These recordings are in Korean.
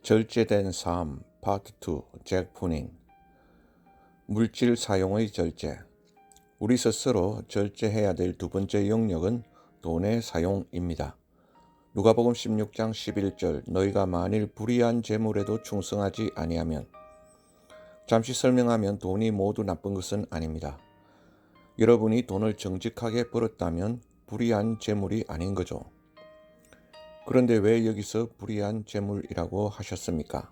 절제된 삶 파트 2 잭 포닝. 물질 사용의 절제. 우리 스스로 절제해야 될 두 번째 영역은 돈의 사용입니다. 누가복음 16장 11절 너희가 만일 불의한 재물에도 충성하지 아니하면. 잠시 설명하면 돈이 모두 나쁜 것은 아닙니다. 여러분이 돈을 정직하게 벌었다면 불의한 재물이 아닌 거죠. 그런데 왜 여기서 불의한 재물이라고 하셨습니까?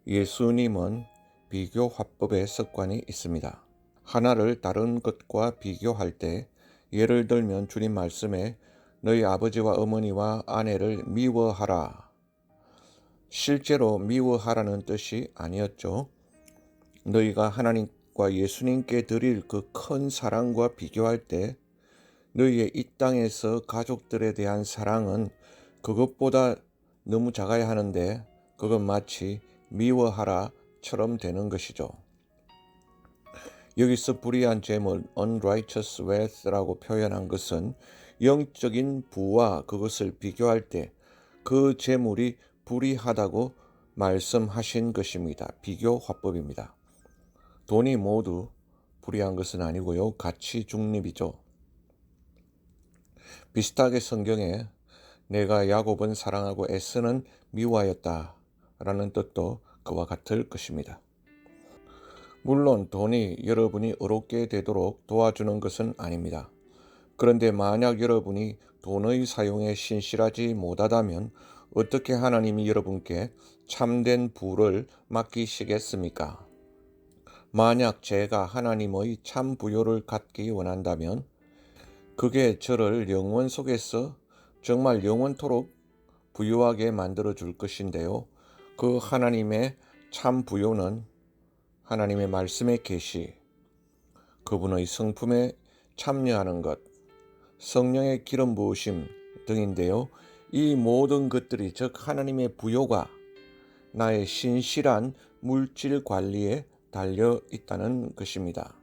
예수님은 비교 화법의 습관이 있습니다. 하나를 다른 것과 비교할 때 예를 들면 주님 말씀에 너희 아버지와 어머니와 아내를 미워하라. 실제로 미워하라는 뜻이 아니었죠. 너희가 하나님과 예수님께 드릴 그 큰 사랑과 비교할 때 너희의 이 땅에서 가족들에 대한 사랑은 그것보다 너무 작아야 하는데 그건 마치 미워하라처럼 되는 것이죠. 여기서 불의한 재물 unrighteous wealth라고 표현한 것은 영적인 부와 그것을 비교할 때 그 재물이 불의하다고 말씀하신 것입니다. 비교 화법입니다. 돈이 모두 불의한 것은 아니고요. 가치 중립이죠. 비슷하게 성경에 내가 야곱은 사랑하고 에서는 미워하였다 라는 뜻도 그와 같을 것입니다. 물론 돈이 여러분이 의롭게 되도록 도와주는 것은 아닙니다. 그런데 만약 여러분이 돈의 사용에 신실하지 못하다면 어떻게 하나님이 여러분께 참된 부를 맡기시겠습니까? 만약 제가 하나님의 참 부요를 갖기 원한다면 그게 저를 영원 속에서 정말 영원토록 부유하게 만들어 줄 것인데요. 그 하나님의 참 부요는 하나님의 말씀의 계시, 그분의 성품에 참여하는 것, 성령의 기름 부으심 등인데요. 이 모든 것들이 즉 하나님의 부요가 나의 신실한 물질 관리에 달려 있다는 것입니다.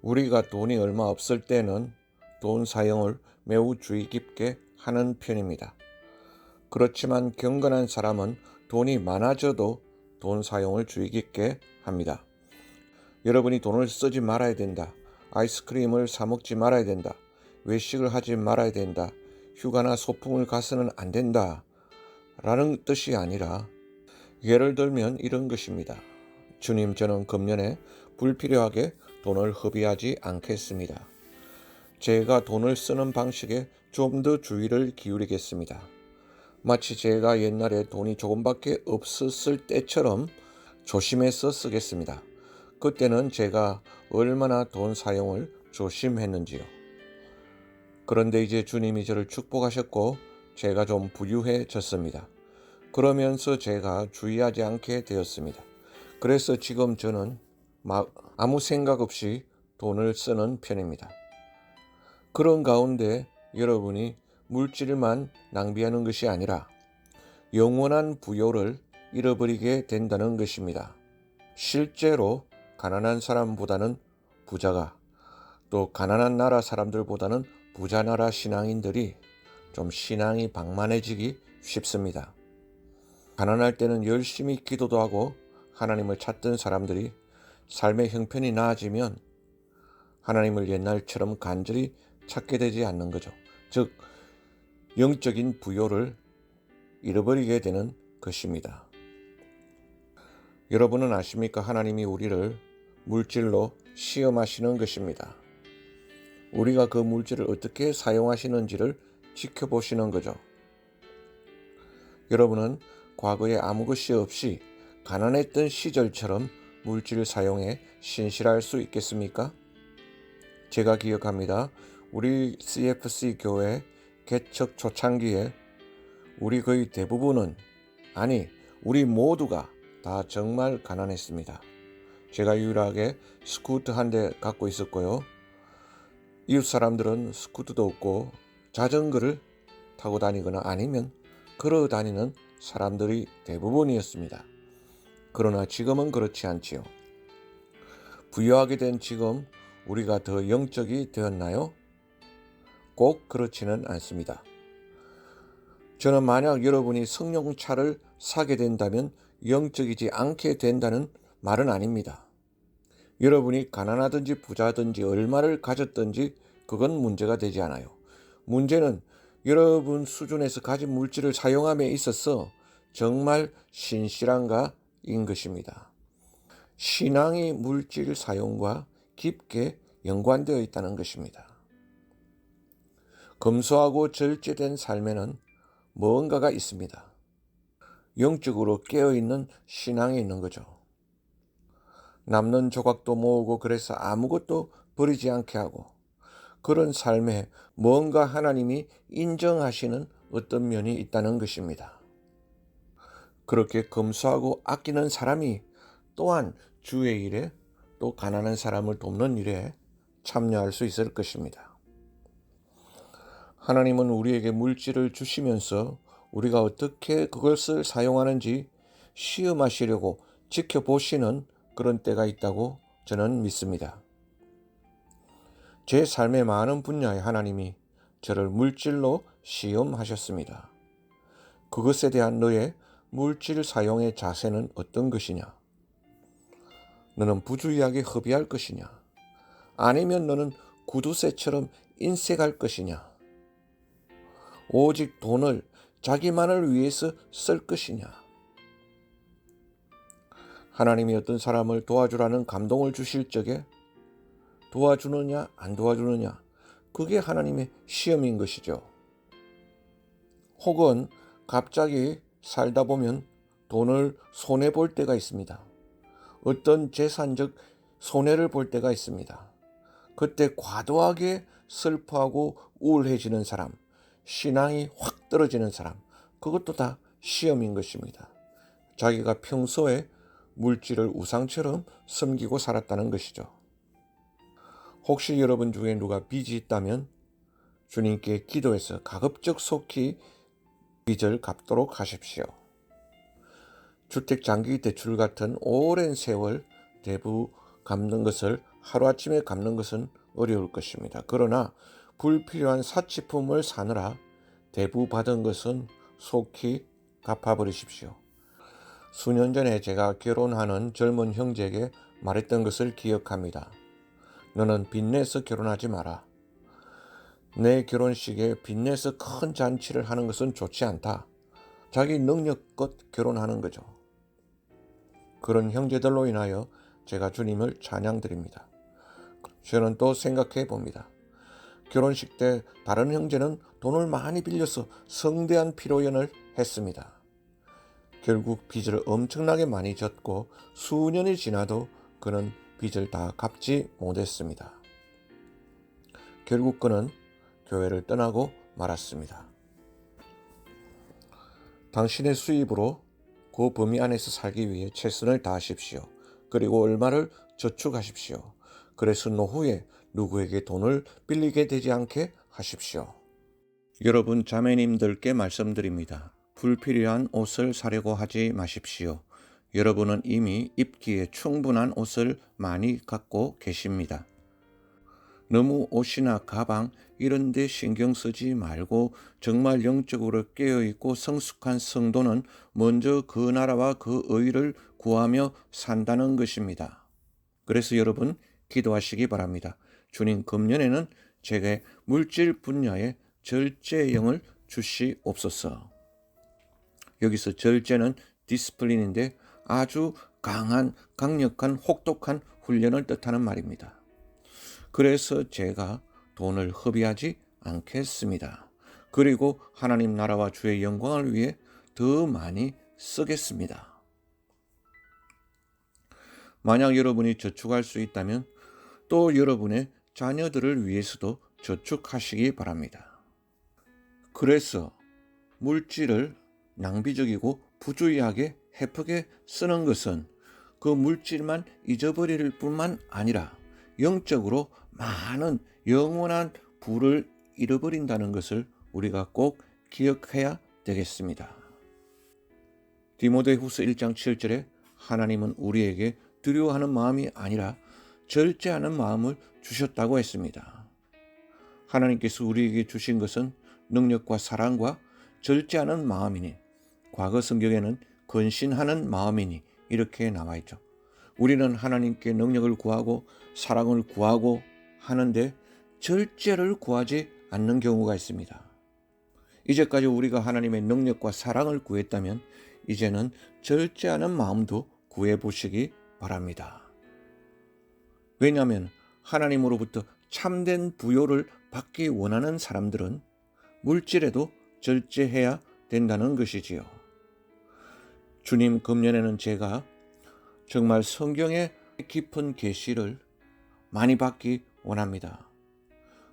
우리가 돈이 얼마 없을 때는 돈 사용을 매우 주의 깊게 하는 편입니다. 그렇지만 경건한 사람은 돈이 많아져도 돈 사용을 주의 깊게 합니다. 여러분이 돈을 쓰지 말아야 된다. 아이스크림을 사 먹지 말아야 된다. 외식을 하지 말아야 된다. 휴가나 소풍을 가서는 안 된다. 라는 뜻이 아니라 예를 들면 이런 것입니다. 주님, 저는 금년에 불필요하게 돈을 허비하지 않겠습니다. 제가 돈을 쓰는 방식에 좀 더 주의를 기울이겠습니다. 마치 제가 옛날에 돈이 조금밖에 없었을 때처럼 조심해서 쓰겠습니다. 그때는 제가 얼마나 돈 사용을 조심했는지요. 그런데 이제 주님이 저를 축복하셨고 제가 좀 부유해졌습니다. 그러면서 제가 주의하지 않게 되었습니다. 그래서 지금 저는 아무 생각 없이 돈을 쓰는 편입니다. 그런 가운데 여러분이 물질만 낭비하는 것이 아니라 영원한 부요를 잃어버리게 된다는 것입니다. 실제로 가난한 사람보다는 부자가, 또 가난한 나라 사람들보다는 부자 나라 신앙인들이 좀 신앙이 방만해지기 쉽습니다. 가난할 때는 열심히 기도도 하고 하나님을 찾던 사람들이 삶의 형편이 나아지면 하나님을 옛날처럼 간절히 찾게 되지 않는 거죠. 즉 영적인 부요를 잃어버리게 되는 것입니다. 여러분은 아십니까? 하나님이 우리를 물질로 시험하시는 것입니다. 우리가 그 물질을 어떻게 사용하시는지를 지켜보시는 거죠. 여러분은 과거에 아무 것이 없이 가난했던 시절처럼 물질 사용에 신실할 수 있겠습니까? 제가 기억합니다. 우리 CFC 교회 개척 초창기에 우리 거의 대부분은, 아니 우리 모두가 다 정말 가난했습니다. 제가 유일하게 스쿠터 한 대 갖고 있었고요. 이웃 사람들은 스쿠터도 없고 자전거를 타고 다니거나 아니면 걸어 다니는 사람들이 대부분이었습니다. 그러나 지금은 그렇지 않지요. 부유하게 된 지금 우리가 더 영적이 되었나요? 꼭 그렇지는 않습니다. 저는 만약 여러분이 성령차를 사게 된다면 영적이지 않게 된다는 말은 아닙니다. 여러분이 가난하든지 부자든지 얼마를 가졌든지 그건 문제가 되지 않아요. 문제는 여러분 수준에서 가진 물질을 사용함에 있어서 정말 신실한가인 것입니다. 신앙이 물질 사용과 깊게 연관되어 있다는 것입니다. 검소하고 절제된 삶에는 뭔가가 있습니다. 영적으로 깨어있는 신앙이 있는 거죠. 남는 조각도 모으고 그래서 아무것도 버리지 않게 하고 그런 삶에 뭔가 하나님이 인정하시는 어떤 면이 있다는 것입니다. 그렇게 검소하고 아끼는 사람이 또한 주의 일에 또 가난한 사람을 돕는 일에 참여할 수 있을 것입니다. 하나님은 우리에게 물질을 주시면서 우리가 어떻게 그것을 사용하는지 시험하시려고 지켜보시는 그런 때가 있다고 저는 믿습니다. 제 삶의 많은 분야에 하나님이 저를 물질로 시험하셨습니다. 그것에 대한 너의 물질 사용의 자세는 어떤 것이냐? 너는 부주의하게 허비할 것이냐? 아니면 너는 구두쇠처럼 인색할 것이냐? 오직 돈을 자기만을 위해서 쓸 것이냐? 하나님이 어떤 사람을 도와주라는 감동을 주실 적에 도와주느냐 안 도와주느냐, 그게 하나님의 시험인 것이죠. 혹은 갑자기 살다 보면 돈을 손해볼 때가 있습니다. 어떤 재산적 손해를 볼 때가 있습니다. 그때 과도하게 슬퍼하고 우울해지는 사람, 신앙이 확 떨어지는 사람, 그것도 다 시험인 것입니다. 자기가 평소에 물질을 우상처럼 섬기고 살았다는 것이죠. 혹시 여러분 중에 누가 빚이 있다면 주님께 기도해서 가급적 속히 빚을 갚도록 하십시오. 주택 장기 대출 같은 오랜 세월 대부 갚는 것을 하루아침에 갚는 것은 어려울 것입니다. 그러나 불필요한 사치품을 사느라 대부 받은 것은 속히 갚아버리십시오. 수년 전에 제가 결혼하는 젊은 형제에게 말했던 것을 기억합니다. 너는 빚내서 결혼하지 마라. 내 결혼식에 빚내서 큰 잔치를 하는 것은 좋지 않다. 자기 능력껏 결혼하는 거죠. 그런 형제들로 인하여 제가 주님을 찬양드립니다. 저는 또 생각해 봅니다. 결혼식 때 다른 형제는 돈을 많이 빌려서 성대한 피로연을 했습니다. 결국 빚을 엄청나게 많이 졌고 수년이 지나도 그는 빚을 다 갚지 못했습니다. 결국 그는 교회를 떠나고 말았습니다. 당신의 수입으로 그 범위 안에서 살기 위해 최선을 다하십시오. 그리고 얼마를 저축하십시오. 그래서 노후에 누구에게 돈을 빌리게 되지 않게 하십시오. 여러분 자매님들께 말씀드립니다. 불필요한 옷을 사려고 하지 마십시오. 여러분은 이미 입기에 충분한 옷을 많이 갖고 계십니다. 너무 옷이나 가방 이런 데 신경 쓰지 말고 정말 영적으로 깨어있고 성숙한 성도는 먼저 그 나라와 그 의를 구하며 산다는 것입니다. 그래서 여러분 기도하시기 바랍니다. 주님, 금년에는 제게 물질 분야에 절제의 영을 주시옵소서. 여기서 절제는 디스플린인데 아주 강력한 혹독한 훈련을 뜻하는 말입니다. 그래서 제가 돈을 허비하지 않겠습니다. 그리고 하나님 나라와 주의 영광을 위해 더 많이 쓰겠습니다. 만약 여러분이 저축할 수 있다면 또 여러분의 자녀들을 위해서도 저축하시기 바랍니다. 그래서 물질을 낭비적이고 부주의하게 헤프게 쓰는 것은 그 물질만 잊어버릴 뿐만 아니라 영적으로 많은 영원한 부를 잃어버린다는 것을 우리가 꼭 기억해야 되겠습니다. 디모데후서 1장 7절에 하나님은 우리에게 두려워하는 마음이 아니라 절제하는 마음을 주셨다고 했습니다. 하나님께서 우리에게 주신 것은 능력과 사랑과 절제하는 마음이니, 과거 성경에는 근신하는 마음이니 이렇게 나와 있죠. 우리는 하나님께 능력을 구하고 사랑을 구하고 하는데 절제를 구하지 않는 경우가 있습니다. 이제까지 우리가 하나님의 능력과 사랑을 구했다면 이제는 절제하는 마음도 구해보시기 바랍니다. 왜냐하면 하나님으로부터 참된 부요를 받기 원하는 사람들은 물질에도 절제해야 된다는 것이지요. 주님, 금년에는 제가 정말 성경의 깊은 계시를 많이 받기 원합니다.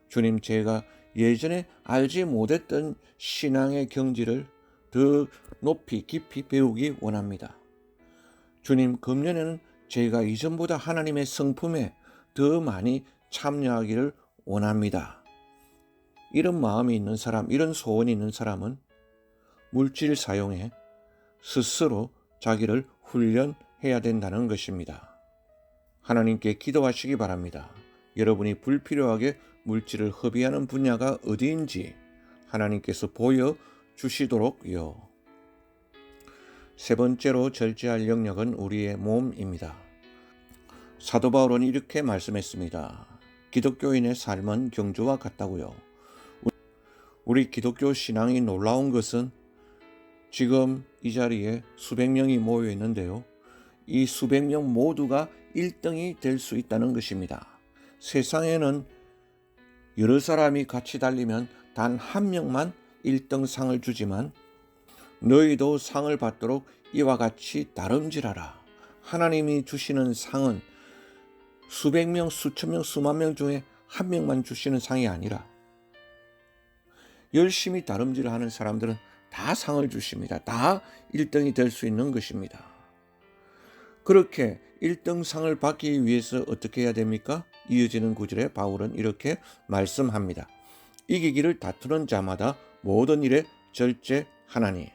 주님, 제가 예전에 알지 못했던 신앙의 경지를 더 높이 깊이 배우기 원합니다. 주님, 금년에는 제가 이전보다 하나님의 성품에 더 많이 참여하기를 원합니다. 이런 마음이 있는 사람, 이런 소원이 있는 사람은 물질 사용에 스스로 자기를 훈련해야 된다는 것입니다. 하나님께 기도하시기 바랍니다. 여러분이 불필요하게 물질을 허비하는 분야가 어디인지 하나님께서 보여주시도록요. 세 번째로 절제할 영역은 우리의 몸입니다. 사도 바울은 이렇게 말씀했습니다. 기독교인의 삶은 경주와 같다고요. 우리 기독교 신앙이 놀라운 것은 지금 이 자리에 수백 명이 모여 있는데요. 이 수백 명 모두가 1등이 될 수 있다는 것입니다. 세상에는 여러 사람이 같이 달리면 단 한 명만 1등 상을 주지만 너희도 상을 받도록 이와 같이 다름질하라. 하나님이 주시는 상은 수백 명, 수천 명, 수만 명 중에 한 명만 주시는 상이 아니라 열심히 다름질하는 사람들은 다 상을 주십니다. 다 1등이 될 수 있는 것입니다. 그렇게 1등 상을 받기 위해서 어떻게 해야 됩니까? 이어지는 구절에 바울은 이렇게 말씀합니다. 이기기를 다투는 자마다 모든 일에 절제하나니.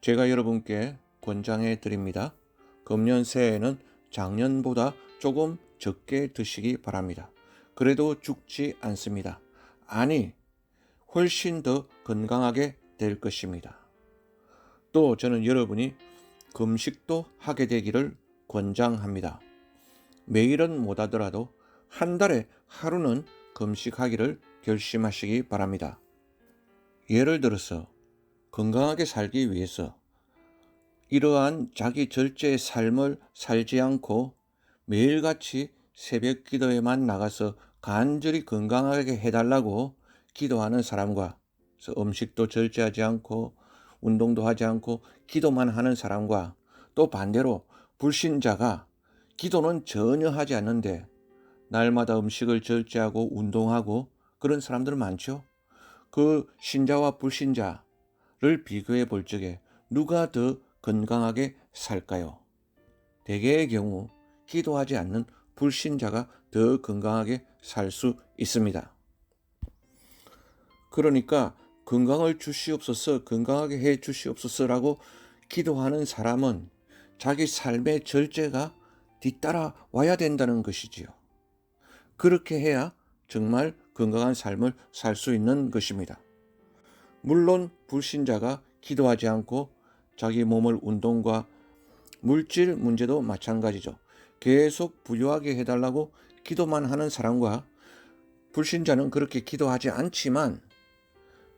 제가 여러분께 권장해 드립니다. 금년 새해에는 작년보다 조금 적게 드시기 바랍니다. 그래도 죽지 않습니다. 아니, 훨씬 더 건강하게 될 것입니다. 또 저는 여러분이 금식도 하게 되기를 권장합니다. 매일은 못하더라도 한 달에 하루는 금식하기를 결심하시기 바랍니다. 예를 들어서 건강하게 살기 위해서 이러한 자기 절제의 삶을 살지 않고 매일같이 새벽 기도에만 나가서 간절히 건강하게 해달라고 기도하는 사람과 음식도 절제하지 않고 운동도 하지 않고 기도만 하는 사람과 또 반대로 불신자가 기도는 전혀 하지 않는데 날마다 음식을 절제하고 운동하고 그런 사람들 많죠. 그 신자와 불신자를 비교해 볼 적에 누가 더 건강하게 살까요? 대개의 경우 기도하지 않는 불신자가 더 건강하게 살 수 있습니다. 그러니까 건강을 주시옵소서, 건강하게 해 주시옵소서라고 기도하는 사람은 자기 삶의 절제가 뒤따라 와야 된다는 것이지요. 그렇게 해야 정말 건강한 삶을 살 수 있는 것입니다. 물론 불신자가 기도하지 않고 자기 몸을 운동과 물질 문제도 마찬가지죠. 계속 부유하게 해달라고 기도만 하는 사람과 불신자는 그렇게 기도하지 않지만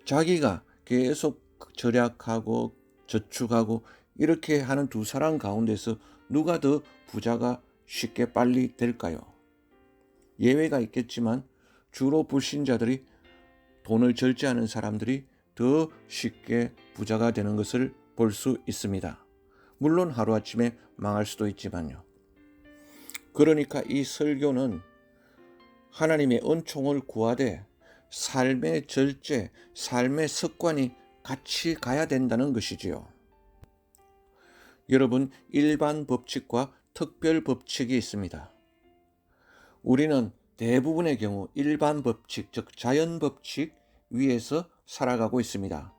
자기가 계속 절약하고 저축하고 이렇게 하는 두 사람 가운데서 누가 더 부자가 쉽게 빨리 될까요? 예외가 있겠지만 주로 불신자들이 돈을 절제하는 사람들이 더 쉽게 부자가 되는 것을 볼 수 있습니다. 물론 하루아침에 망할 수도 있지만요. 그러니까 이 설교는 하나님의 은총을 구하되 삶의 절제, 삶의 습관이 같이 가야 된다는 것이지요. 여러분, 일반 법칙과 특별 법칙이 있습니다. 우리는 대부분의 경우 일반 법칙, 즉 자연 법칙 위에서 살아가고 있습니다.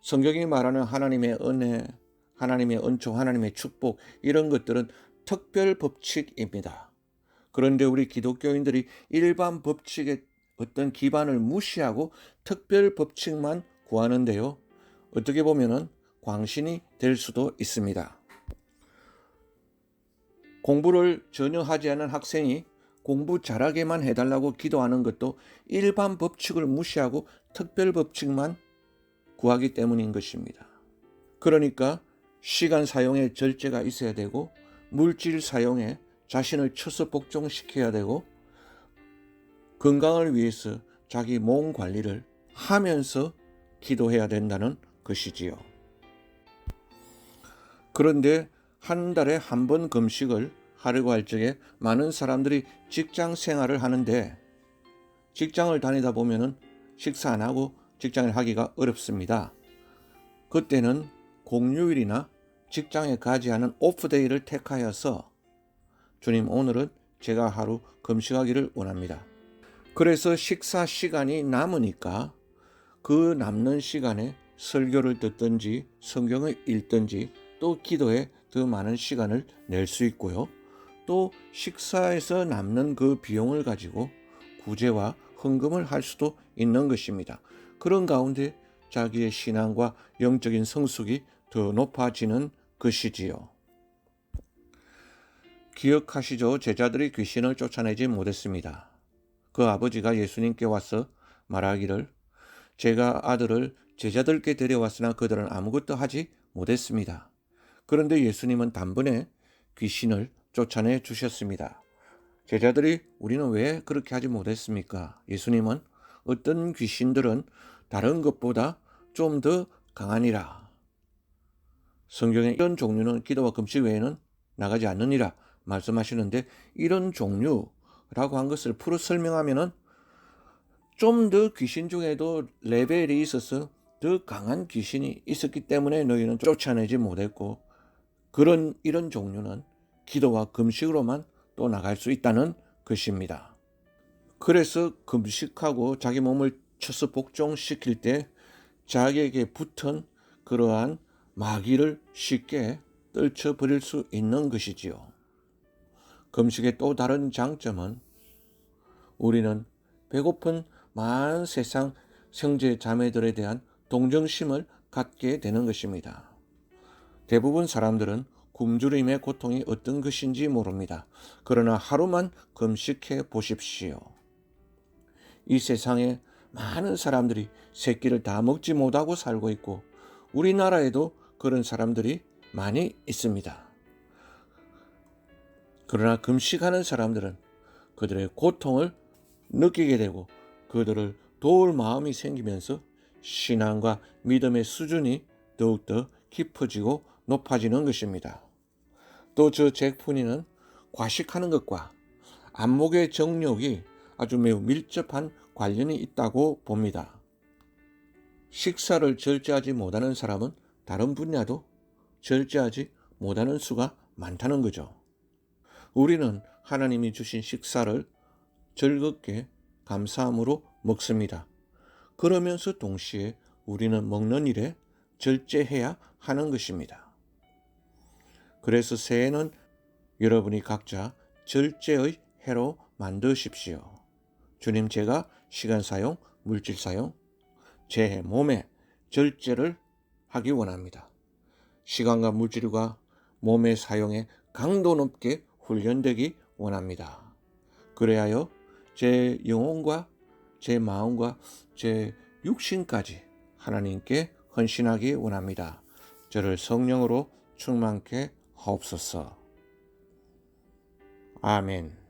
성경이 말하는 하나님의 은혜, 하나님의 은총, 하나님의 축복 이런 것들은 특별 법칙입니다. 그런데 우리 기독교인들이 일반 법칙의 어떤 기반을 무시하고 특별 법칙만 구하는데요. 어떻게 보면은 광신이 될 수도 있습니다. 공부를 전혀 하지 않은 학생이 공부 잘하게만 해달라고 기도하는 것도 일반 법칙을 무시하고 특별 법칙만 구하기 때문인 것입니다. 그러니까 시간 사용에 절제가 있어야 되고 물질 사용에 자신을 처서 복종시켜야 되고 건강을 위해서 자기 몸 관리를 하면서 기도해야 된다는 것이지요. 그런데 한 달에 한 번 금식을 하려고 할 적에 많은 사람들이 직장 생활을 하는데 직장을 다니다 보면은 식사 안 하고 직장을 하기가 어렵습니다. 그때는 공휴일이나 직장에 가지 않은 오프데이를 택하여서 주님 오늘은 제가 하루 금식하기를 원합니다. 그래서 식사 시간이 남으니까 그 남는 시간에 설교를 듣든지 성경을 읽든지 또 기도에 더 많은 시간을 낼 수 있고요. 또 식사에서 남는 그 비용을 가지고 구제와 헌금을 할 수도 있는 것입니다. 그런 가운데 자기의 신앙과 영적인 성숙이 더 높아지는 것이지요. 기억하시죠? 제자들이 귀신을 쫓아내지 못했습니다. 그 아버지가 예수님께 와서 말하기를 제가 아들을 제자들께 데려왔으나 그들은 아무것도 하지 못했습니다. 그런데 예수님은 단번에 귀신을 쫓아내 주셨습니다. 제자들이 우리는 왜 그렇게 하지 못했습니까? 예수님은 어떤 귀신들은 다른 것보다 좀 더 강하니라. 성경에 이런 종류는 기도와 금식 외에는 나가지 않느니라 말씀하시는데 이런 종류라고 한 것을 풀어 설명하면은 좀 더 귀신 중에도 레벨이 있어서 더 강한 귀신이 있었기 때문에 너희는 쫓아내지 못했고 이런 종류는 기도와 금식으로만 또 나갈 수 있다는 것입니다. 그래서 금식하고 자기 몸을 쳐서 복종시킬 때 자기에게 붙은 그러한 마귀를 쉽게 떨쳐버릴 수 있는 것이지요. 금식의 또 다른 장점은 우리는 배고픈 많은 세상 형제 자매들에 대한 동정심을 갖게 되는 것입니다. 대부분 사람들은 굶주림의 고통이 어떤 것인지 모릅니다. 그러나 하루만 금식해 보십시오. 이 세상에 많은 사람들이 세 끼를 다 먹지 못하고 살고 있고 우리나라에도 그런 사람들이 많이 있습니다. 그러나 금식하는 사람들은 그들의 고통을 느끼게 되고 그들을 도울 마음이 생기면서 신앙과 믿음의 수준이 더욱더 깊어지고 높아지는 것입니다. 또 저 잭푸니는 과식하는 것과 안목의 정욕이 아주 매우 밀접한 관련이 있다고 봅니다. 식사를 절제하지 못하는 사람은 다른 분야도 절제하지 못하는 수가 많다는 거죠. 우리는 하나님이 주신 식사를 즐겁게 감사함으로 먹습니다. 그러면서 동시에 우리는 먹는 일에 절제해야 하는 것입니다. 그래서 새해는 여러분이 각자 절제의 해로 만드십시오. 주님, 제가 시간 사용, 물질 사용, 제 몸에 절제를 하기 원합니다. 시간과 물질과 몸의 사용에 강도 높게 훈련되기 원합니다. 그래야 제 영혼과 제 마음과 제 육신까지 하나님께 헌신하기 원합니다. 저를 성령으로 충만케 하옵소서. 아멘.